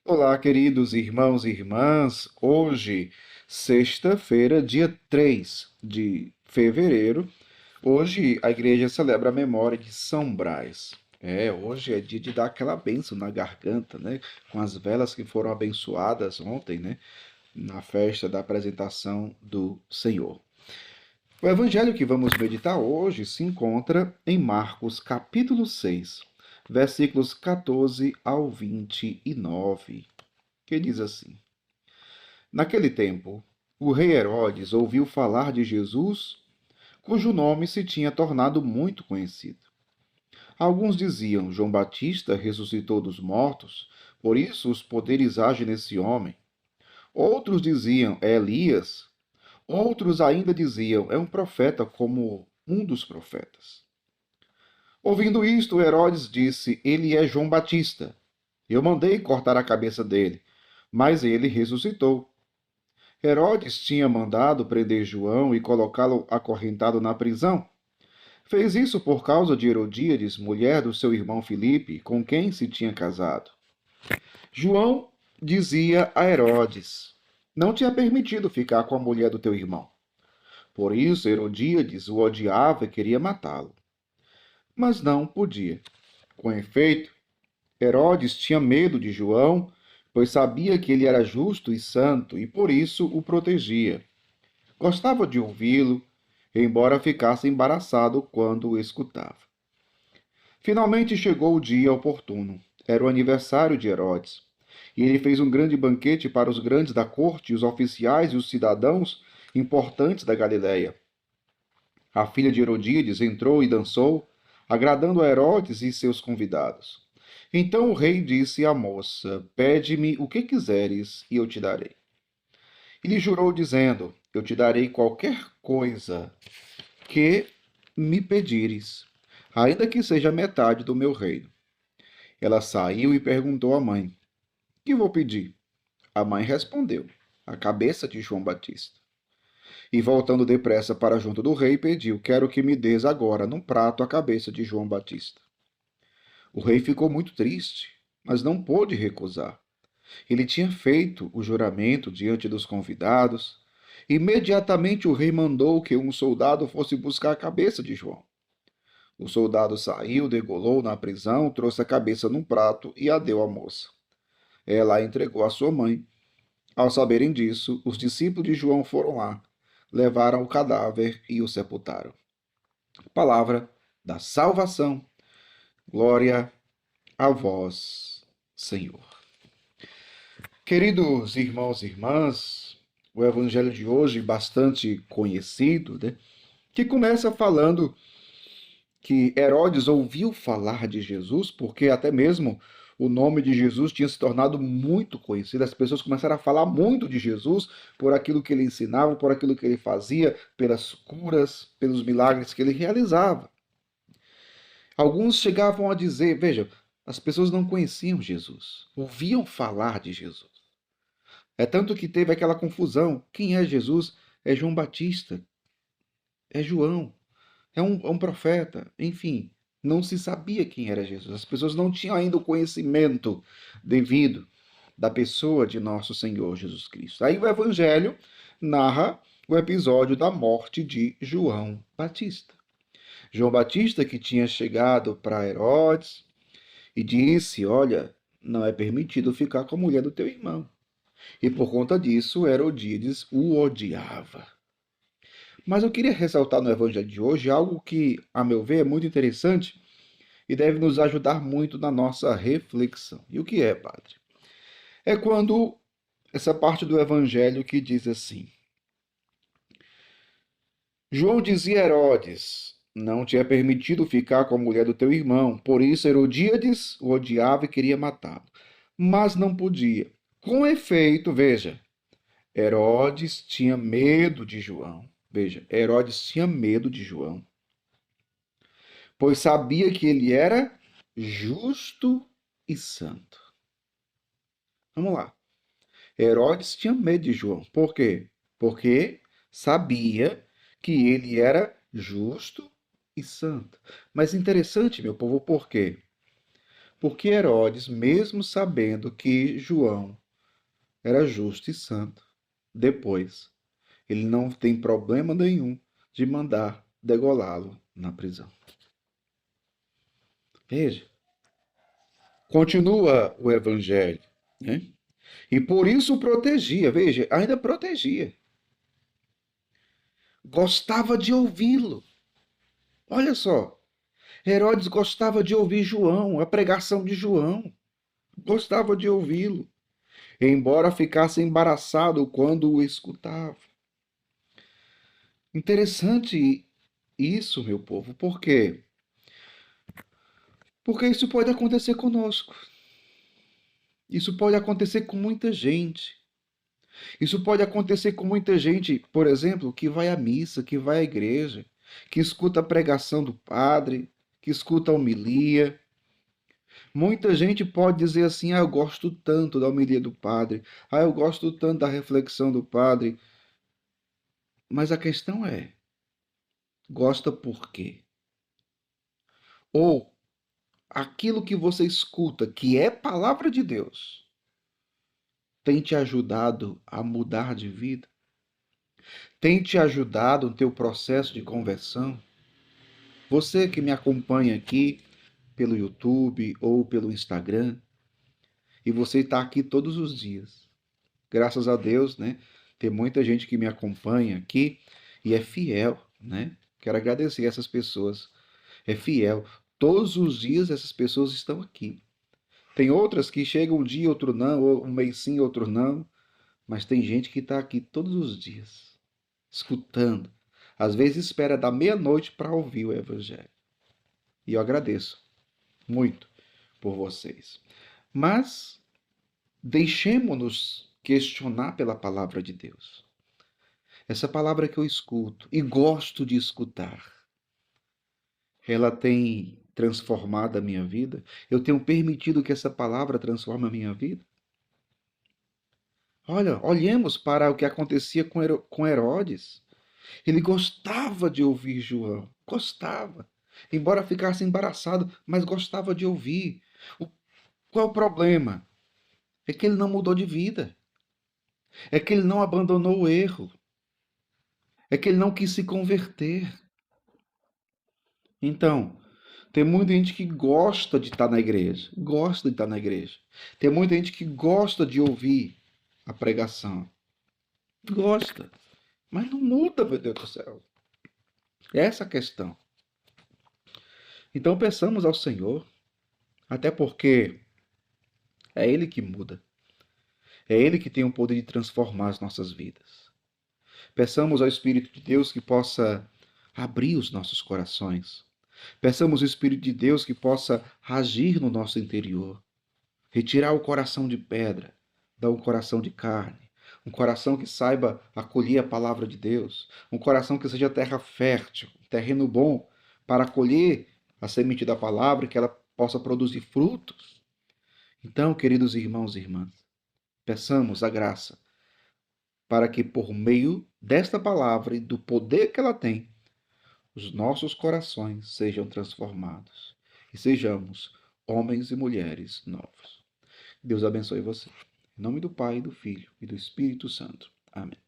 Olá, queridos irmãos e irmãs. Hoje, sexta-feira, dia 3 de fevereiro, hoje a igreja celebra a memória de São Brás. Hoje é dia de dar aquela bênção na garganta, né? Com as velas que foram abençoadas ontem, né? Na festa da apresentação do Senhor. O evangelho que vamos meditar hoje se encontra em Marcos, capítulo 6, versículos 14 ao 29, que diz assim: Naquele tempo, o rei Herodes ouviu falar de Jesus, cujo nome se tinha tornado muito conhecido. Alguns diziam: João Batista ressuscitou dos mortos, por isso os poderes agem nesse homem. Outros diziam: É Elias. Outros ainda diziam: É um profeta como um dos profetas. Ouvindo isto, Herodes disse: Ele é João Batista. Eu mandei cortar a cabeça dele, mas ele ressuscitou. Herodes tinha mandado prender João e colocá-lo acorrentado na prisão. Fez isso por causa de Herodíades, mulher do seu irmão Filipe, com quem se tinha casado. João dizia a Herodes: Não te é permitido ficar com a mulher do teu irmão. Por isso Herodíades o odiava e queria matá-lo. Mas não podia. Com efeito, Herodes tinha medo de João, pois sabia que ele era justo e santo e por isso o protegia. Gostava de ouvi-lo, embora ficasse embaraçado quando o escutava. Finalmente chegou o dia oportuno. Era o aniversário de Herodes. E ele fez um grande banquete para os grandes da corte, os oficiais e os cidadãos importantes da Galiléia. A filha de Herodíades entrou e dançou, agradando a Herodes e seus convidados. Então o rei disse à moça: Pede-me o que quiseres e eu te darei. E lhe jurou, dizendo: Eu te darei qualquer coisa que me pedires, ainda que seja metade do meu reino. Ela saiu e perguntou à mãe: Que vou pedir? A mãe respondeu: A cabeça de João Batista. E voltando depressa para junto do rei, pediu: Quero que me des agora, num prato, a cabeça de João Batista. O rei ficou muito triste, mas não pôde recusar. Ele tinha feito o juramento diante dos convidados. Imediatamente o rei mandou que um soldado fosse buscar a cabeça de João. O soldado saiu, degolou na prisão, trouxe a cabeça num prato e a deu à moça. Ela a entregou à sua mãe. Ao saberem disso, os discípulos de João foram lá, levaram o cadáver e o sepultaram. Palavra da salvação. Glória a vós, Senhor. Queridos irmãos e irmãs, o evangelho de hoje, bastante conhecido, né? Que começa falando que Herodes ouviu falar de Jesus, porque até mesmo o nome de Jesus tinha se tornado muito conhecido. As pessoas começaram a falar muito de Jesus por aquilo que ele ensinava, por aquilo que ele fazia, pelas curas, pelos milagres que ele realizava. Alguns chegavam a dizer, veja, as pessoas não conheciam Jesus, ouviam falar de Jesus. É tanto que teve aquela confusão. Quem é Jesus? É João Batista, é João, é um profeta, enfim, não se sabia quem era Jesus. As pessoas não tinham ainda o conhecimento devido da pessoa de nosso Senhor Jesus Cristo. Aí o Evangelho narra o episódio da morte de João Batista. João Batista que tinha chegado para Herodes e disse: Olha, não é permitido ficar com a mulher do teu irmão. E por conta disso, Herodíades o odiava. Mas eu queria ressaltar no evangelho de hoje algo que, a meu ver, é muito interessante e deve nos ajudar muito na nossa reflexão. E o que é, padre? É quando essa parte do evangelho que diz assim: João dizia a Herodes: Não te é permitido ficar com a mulher do teu irmão. Por isso Herodíades o odiava e queria matá-lo. Mas não podia. Com efeito, veja, Herodes tinha medo de João. Veja, Herodes tinha medo de João, pois sabia que ele era justo e santo. Vamos lá. Herodes tinha medo de João. Por quê? Porque sabia que ele era justo e santo. Mas interessante, meu povo, por quê? Porque Herodes, mesmo sabendo que João era justo e santo, depois ele não tem problema nenhum de mandar degolá-lo na prisão. Veja, continua o evangelho, né? E por isso protegia, veja, ainda protegia. Gostava de ouvi-lo. Olha só, Herodes gostava de ouvir João, a pregação de João. Gostava de ouvi-lo, embora ficasse embaraçado quando o escutava. Interessante isso, meu povo, por quê? Porque isso pode acontecer conosco. Isso pode acontecer com muita gente. Isso pode acontecer com muita gente, por exemplo, que vai à missa, que vai à igreja, que escuta a pregação do padre, que escuta a homilia. Muita gente pode dizer assim: ah, eu gosto tanto da homilia do padre, ah, eu gosto tanto da reflexão do padre. Mas a questão é: gosta por quê? Ou aquilo que você escuta, que é palavra de Deus, tem te ajudado a mudar de vida? Tem te ajudado no teu processo de conversão? Você que me acompanha aqui pelo YouTube ou pelo Instagram, e você está aqui todos os dias. Graças a Deus, né? Tem muita gente que me acompanha aqui e é fiel, né? Quero agradecer essas pessoas. É fiel. Todos os dias essas pessoas estão aqui. Tem outras que chegam um dia, outro não, ou um mês sim, outro não. Mas tem gente que está aqui todos os dias, escutando. Às vezes espera da meia-noite para ouvir o Evangelho. E eu agradeço muito por vocês. Mas deixemos-nos questionar pela palavra de Deus. Essa palavra que eu escuto e gosto de escutar, ela tem transformado a minha vida? Eu tenho permitido que essa palavra transforme a minha vida? Olha, olhemos para o que acontecia com Herodes. Ele gostava de ouvir João, gostava. Embora ficasse embaraçado, mas gostava de ouvir. O, qual é o problema? É que ele não mudou de vida. É que ele não abandonou o erro. É que ele não quis se converter. Então, tem muita gente que gosta de estar na igreja, gosta de estar na igreja. Tem muita gente que gosta de ouvir a pregação, gosta, mas não muda, meu Deus do céu. É essa a questão. Então, peçamos ao Senhor, até porque é Ele que muda. É Ele que tem o poder de transformar as nossas vidas. Peçamos ao Espírito de Deus que possa abrir os nossos corações. Peçamos ao Espírito de Deus que possa agir no nosso interior. Retirar o coração de pedra, dar um coração de carne. Um coração que saiba acolher a palavra de Deus. Um coração que seja terra fértil, terreno bom, para acolher a semente da palavra e que ela possa produzir frutos. Então, queridos irmãos e irmãs, peçamos a graça para que, por meio desta palavra e do poder que ela tem, os nossos corações sejam transformados e sejamos homens e mulheres novos. Deus abençoe você. Em nome do Pai, do Filho e do Espírito Santo. Amém.